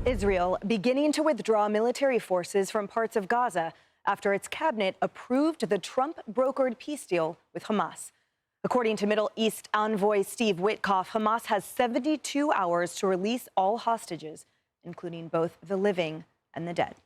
Israel beginning to withdraw military forces from parts of Gaza after its cabinet approved the Trump-brokered peace deal with Hamas. According to Middle East envoy Steve Witkoff, Hamas has 72 hours to release all hostages, including both the living and the dead.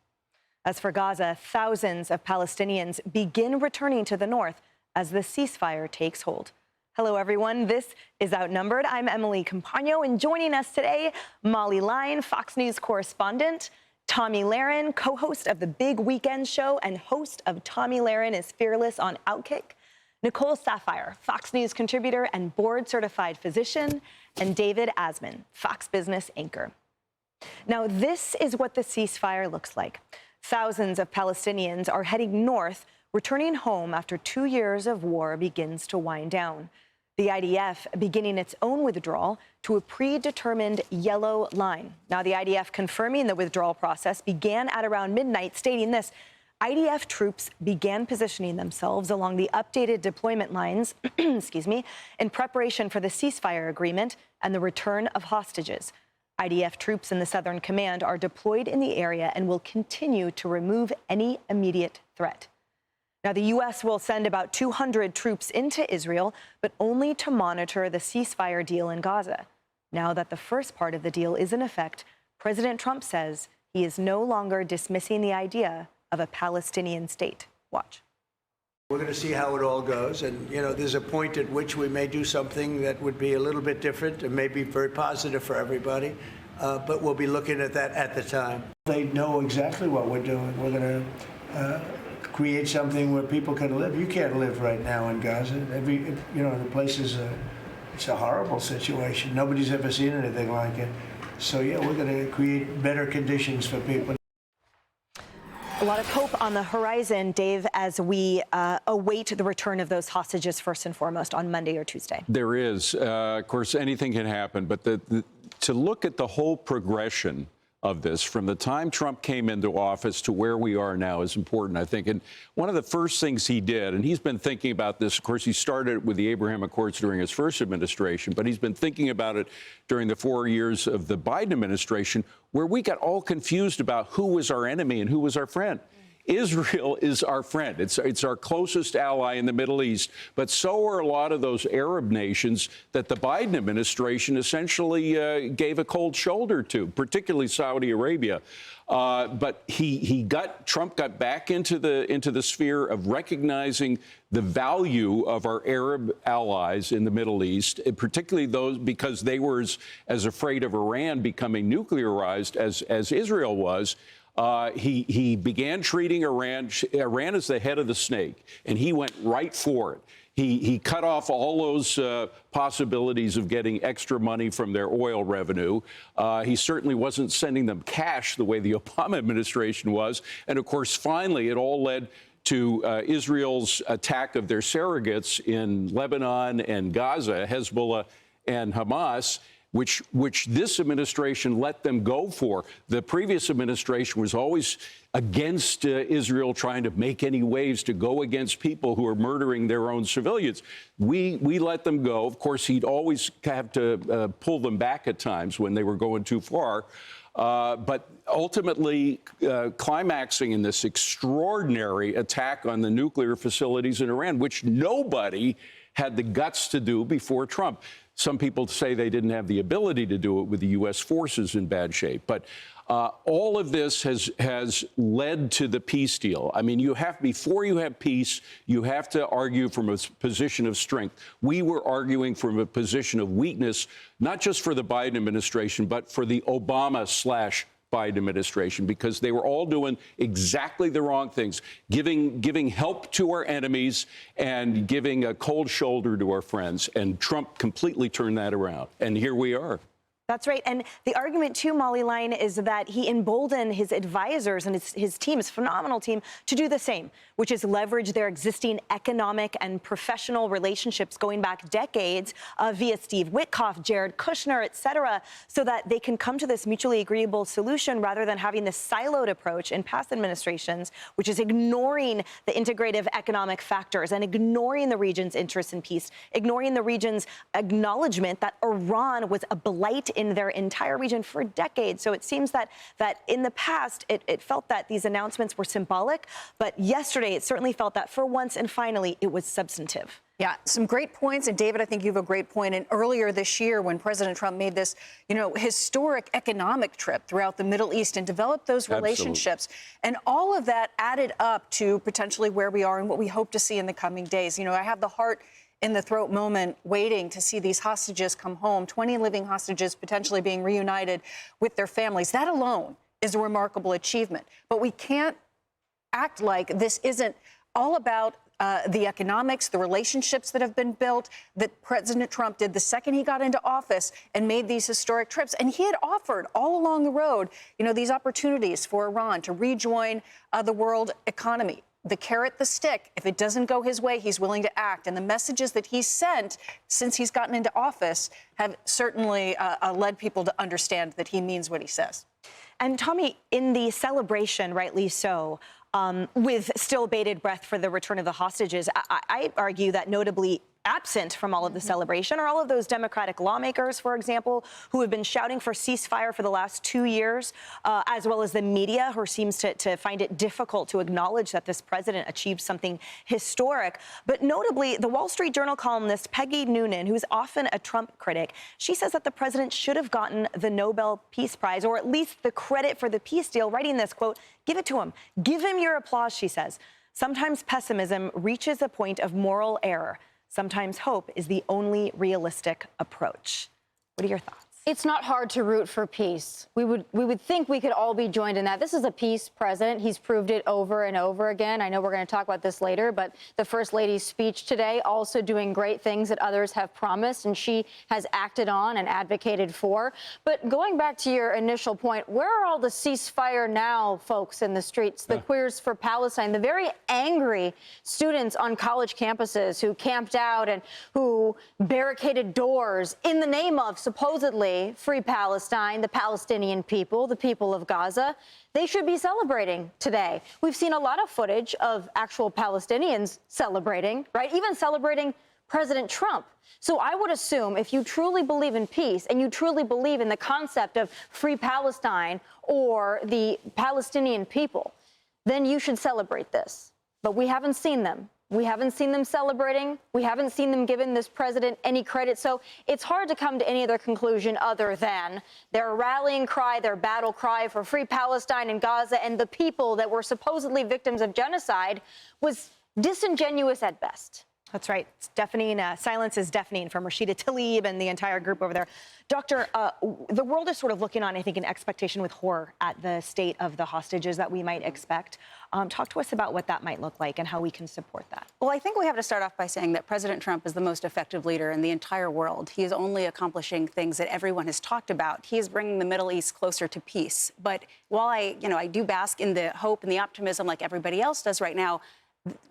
As for Gaza, thousands of Palestinians begin returning to the north as the ceasefire takes hold. Hello, everyone. This is Outnumbered. I'm Emily Campagno, and joining us today, Molly Line, Fox News correspondent, Tommy Lahren, co-host of The Big Weekend Show and host of Tommy Lahren is Fearless on Outkick, Nicole Saphier, Fox News contributor and board-certified physician, and David Asman, Fox Business anchor. Now, this is what the ceasefire looks like. Thousands of Palestinians are heading north, returning home after 2 years of war begins to wind down. The IDF beginning its own withdrawal to a predetermined yellow line. Now, the IDF confirming the withdrawal process began at around midnight, stating this: IDF troops began positioning themselves along the updated deployment lines, in preparation for the ceasefire agreement and the return of hostages. IDF troops in the Southern Command are deployed in the area and will continue to remove any immediate threat. Now, the U.S. will send about 200 troops into Israel, but only to monitor the ceasefire deal in Gaza. Now that the first part of the deal is in effect, President Trump says he is no longer dismissing the idea of a Palestinian state. Watch. We're going to see how it all goes. And, you know, there's a point at which we may do something that would be a little bit different and maybe very positive for everybody. But we'll be looking at that at the time. They know exactly what we're doing. We're going to create something where people can live. You can't live right now in Gaza. The place is it's a horrible situation. Nobody's ever seen anything like it. So, yeah, we're going to create better conditions for people. A lot of hope on the horizon, Dave, as we await the return of those hostages first and foremost on Monday or Tuesday. There is. Of course, anything can happen. But to look at the whole progression of this from the time Trump came into office to where we are now is important, I think. And one of the first things he did, and he's been thinking about this, of course, he started with the Abraham Accords during his first administration, but he's been thinking about it during the 4 years of the Biden administration, where we got all confused about who was our enemy and who was our friend. Israel is our friend. It's our closest ally in the Middle East, but so are a lot of those Arab nations that the Biden administration essentially gave a cold shoulder to, particularly Saudi Arabia. But Trump got back into the sphere of recognizing the value of our Arab allies in the Middle East, particularly those because they were as afraid of Iran becoming nuclearized as Israel was. He began treating Iran. Iran is the head of the snake, and he went right for it. He cut off all those possibilities of getting extra money from their oil revenue. He certainly wasn't sending them cash the way the Obama administration was. And, of course, finally, it all led to Israel's attack of their surrogates in Lebanon and Gaza, Hezbollah and Hamas, which this administration let them go for. The previous administration was always against Israel trying to make any waves to go against people who are murdering their own civilians. We let them go. Of course, he'd always have to pull them back at times when they were going too far. But ultimately, climaxing in this extraordinary attack on the nuclear facilities in Iran, which nobody had the guts to do before Trump. Some people say they didn't have the ability to do it with the U.S. forces in bad shape. But all of this has led to the peace deal. I mean, before you have peace, you have to argue from a position of strength. We were arguing from a position of weakness, not just for the Biden administration, but for the Obama/Biden administration, because they were all doing exactly the wrong things, giving help to our enemies and giving a cold shoulder to our friends. And Trump completely turned that around. And here we are. That's right. And the argument, too, Molly Line, is that he emboldened his advisors and his team, his phenomenal team, to do the same, which is leverage their existing economic and professional relationships going back decades via Steve Witkoff, Jared Kushner, et cetera, so that they can come to this mutually agreeable solution rather than having this siloed approach in past administrations, which is ignoring the integrative economic factors and ignoring the region's interest in peace, ignoring the region's acknowledgement that Iran was a blight in their entire region for decades. So it seems that in the past, it felt that these announcements were symbolic, but yesterday it certainly felt that for once and finally it was substantive. Yeah, some great points. And David, I think you have a great point. And earlier this year, when President Trump made this, historic economic trip throughout the Middle East and developed those relationships, and all of that added up to potentially where we are and what we hope to see in the coming days. I have the heart in the throat moment waiting to see these hostages come home, 20 living hostages potentially being reunited with their families. That alone is a remarkable achievement. But we can't act like this isn't all about the economics, the relationships that have been built, that President Trump did the second he got into office and made these historic trips. And he had offered all along the road, these opportunities for Iran to rejoin the world economy. The carrot, the stick, if it doesn't go his way, he's willing to act. And the messages that he's sent since he's gotten into office have certainly led people to understand that he means what he says. And Tommy, in the celebration, rightly so, with still bated breath for the return of the hostages, I argue that notably absent from all of the celebration are all of those Democratic lawmakers, for example, who have been shouting for ceasefire for the last 2 years, as well as the media, who seems to find it difficult to acknowledge that this president achieved something historic. But notably, the Wall Street Journal columnist Peggy Noonan, who's often a Trump critic, she says that the president should have gotten the Nobel Peace Prize, or at least the credit for the peace deal, writing this, quote, "Give it to him. Give him your applause," she says. Sometimes pessimism reaches a point of moral error. Sometimes hope is the only realistic approach. What are your thoughts? It's not hard to root for peace. We would think we could all be joined in that. This is a peace president. He's proved it over and over again. I know we're going to talk about this later, but the First Lady's speech today also doing great things that others have promised and she has acted on and advocated for. But going back to your initial point, where are all the ceasefire now folks in the streets, the Queers for Palestine, the very angry students on college campuses who camped out and who barricaded doors in the name of supposedly free Palestine, the Palestinian people, the people of Gaza? They should be celebrating today. We've seen a lot of footage of actual Palestinians celebrating, right? Even celebrating President Trump. So I would assume if you truly believe in peace and you truly believe in the concept of free Palestine or the Palestinian people, then you should celebrate this. But we haven't seen them. We haven't seen them celebrating. We haven't seen them giving this president any credit. So it's hard to come to any other conclusion other than their rallying cry, their battle cry for free Palestine and Gaza and the people that were supposedly victims of genocide was disingenuous at best. That's right. It's deafening. Silence is deafening from Rashida Tlaib and the entire group over there. Doctor, the world is sort of looking on, I think, in expectation with horror at the state of the hostages that we might expect. Talk to us about what that might look like and how we can support that. Well, I think we have to start off by saying that President Trump is the most effective leader in the entire world. He is only accomplishing things that everyone has talked about. He is bringing the Middle East closer to peace. But while I do bask in the hope and the optimism like everybody else does right now,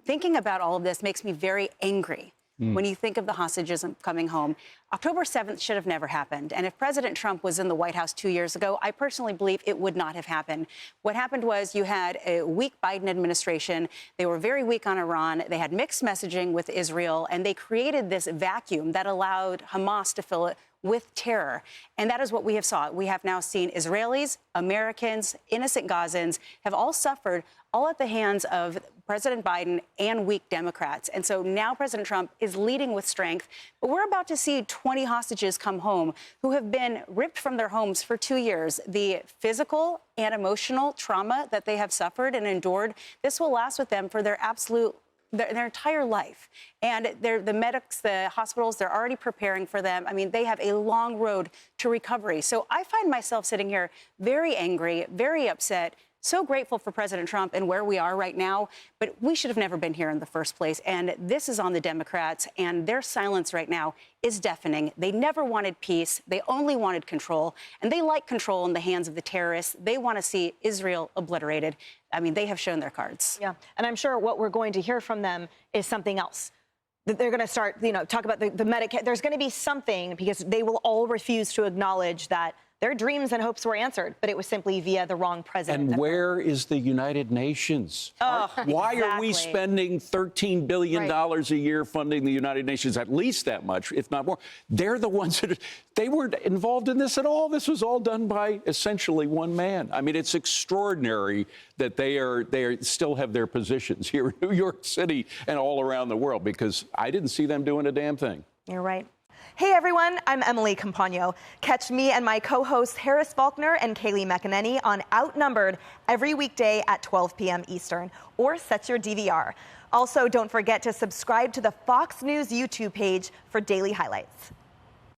thinking about all of this makes me very angry. When you think of the hostages coming home, October 7th should have never happened. And if President Trump was in the White House 2 years ago, I personally believe it would not have happened. What happened was you had a weak Biden administration. They were very weak on Iran. They had mixed messaging with Israel, and they created this vacuum that allowed Hamas to fill it with terror. And that is what we have saw. We have now seen Israelis, Americans, innocent Gazans have all suffered, all at the hands of President Biden and weak Democrats. And so now President Trump is leading with strength. But we're about to see 20 hostages come home who have been ripped from their homes for 2 years. The physical and emotional trauma that they have suffered and endured, this will last with them for their entire life. And the medics, the hospitals, they're already preparing for them. I mean, they have a long road to recovery. So I find myself sitting here very angry, very upset, so grateful for President Trump and where we are right now, but we should have never been here in the first place. And this is on the Democrats, and their silence right now is deafening. They never wanted peace. They only wanted control, and they like control in the hands of the terrorists. They want to see Israel obliterated. I mean, they have shown their cards. Yeah, and I'm sure what we're going to hear from them is something else. They're going to start, talk about the Medicare. There's going to be something, because they will all refuse to acknowledge that Their dreams and hopes were answered, but it was simply via the wrong president. And where is the United Nations? Why are we spending $13 billion a year funding the United Nations, at least that much, if not more? They're the ones that they weren't involved in this at all. This was all done by essentially one man. I mean, it's extraordinary that they still have their positions here in New York City and all around the world, because I didn't see them doing a damn thing. You're right. Hey everyone, I'm Emily Campagno. Catch me and my co-hosts Harris Faulkner and Kaylee McEnany on Outnumbered every weekday at 12 p.m. Eastern, or set your DVR. Also, don't forget to subscribe to the Fox News YouTube page for daily highlights.